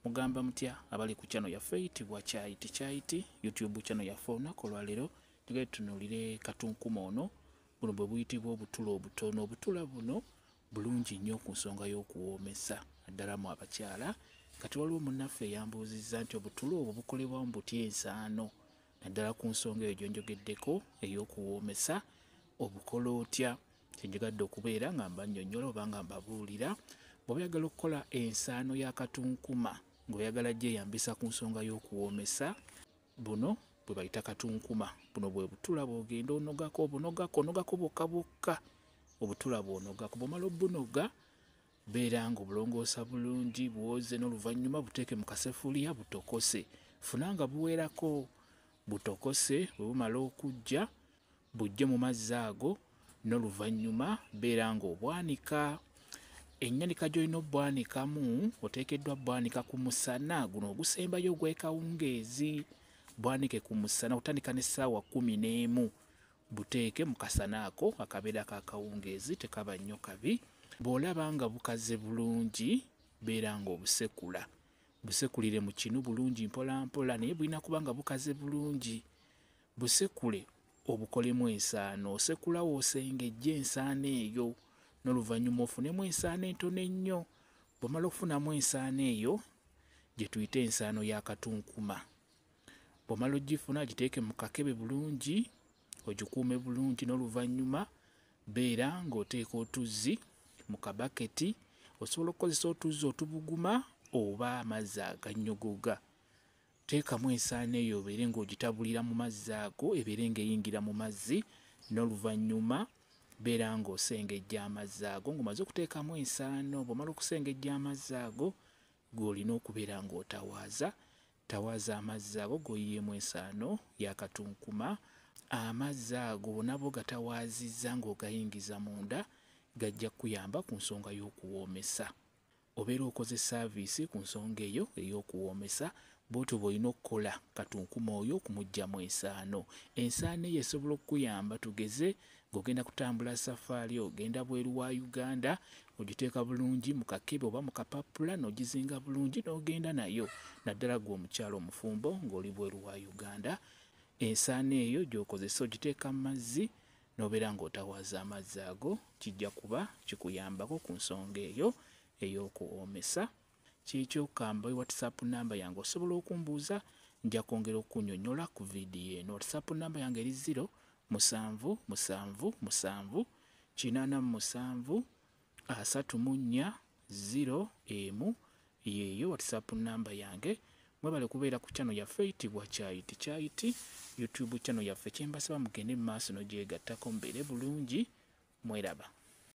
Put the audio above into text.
Mugamba mutya abali ku channel yaffe eyitibwa Kyayiti YouTube channel yaffe olunaku olwaleero tugenda tutunuulire katunkuma ono buno bwe buyitibwa obutulo obutono. Obutula buno bulungi nnyo ku nsonga y'okuwoomesa naddala mu abakyala. Kati waliwo munnaffe eyambuuzizza nti obutulo obwo bukolebwa mu butya ensaano naddala ku nsonga eyo gy'onjogeddeko ey'okuwoomesa obukola otya. Kyenjigadde okubeera nga mbannyonnyola oba nga mbabuulira bw'oyagala okukola ensaano ya katunkuma ng'oyagala gyeyambisa ku nsonga y'okuwoomesa buno bwe bayita katunkuma. Buno bwe butula bw'ogenda onogako onogako bwokka bwokka obutula bw'onogako. Bw'omala obunoga beera ng'obulongoosa bulungi buwoze n'oluvannyuma buteeke mu kasefuliya butokose. Funa nga buwerako butokose. Bwe bumala okujja bujje mu mazzi ago n'oluvannyuma beera ng'obwanika. Ennyanika gy'olina obwanikamu oteekeddwa bwanika ku musana guno ogusembayo ogw'ekawungeezi. Bwanike ku musana otandika n'essaawa 11 buteeke mu kasana ako akabeera ak'akawungeezi tekaba nnyo kabi. Bw'olaba nga bukaze bulungi beera ng'obusekula. Busekulire mu kinu bulungi mpola mpola naye bulina kuba nga bukaze bulungi. Busekule obukolemu ensaano. Osekula w'osengejja ensaano eyo n'oluvannyuma ofunemu ensaano entono ennyo. Bw'omala okufunamu ensaano eyo gye tuyita ensaano ya katunkuma. Bw'omala ogifuna giteeke mu kakebe bulungi ogikuume bulungi n'oluvannyuma beera ng'oteeka otuzzi mu kabaketi. Osobola okukozesa otuzzi otubuguma oba amazzi agannyogoga. Teekamu ensaano eyo obeere ng'ogitabulira mu mazzi ago ebeere ng'eyingira mu mazzi n'oluvannyuma beera ng'osengejja amazzi ago ng'omaze okuteekamu ensaano. Bw'omala okusengejja amazzi ago g'olina okubeera ng'otawaaza. Tawaaza amazzi ago g'oyiyeemu ensaano ya katunkuma. Amazzi ago nabo gatawaazizza ng'ogayingiza munda gajja kuyamba ku nsonga y'okuwoomesa. Obeera okoze saaviisi ku nsonga eyo ey'okuwoomesa bw'otyo bw'olina okukola katunkuma oyo okumuggyamu ensaano. Ensaano eyo esobola okukuyamba tugeze ng'ogenda kutambula safaali ogenda bweru wa Uganda ogiteeka bulungi mu kakebe oba mu kapapula n'ogizinga bulungi n'ogenda nayo naddala gwe omukyala omufumbo ng'oli bweru wa Uganda. Ensaano eyo gy'okozesa ogiteeka mu mazzi n'obeera ng'otawaaza amazzi ago kijja kuba kikuyambako ku nsonga eyo ey'okuwoomesa. Kiikyo kamba WhatsApp namba yange osobola okumbuuza nja kwongera okunnyonnyola ku vidiyo eno. WhatsApp namba yange eri 0777873401 yeeyo WhatsApp namba yange. Mwebale kubeera ku channel yaffe eyitibwa Kyayiti YouTube channel yaffe. Kyembasaba mugende mu maaso n'ogyegattako mubeere bulungi. Mweraba.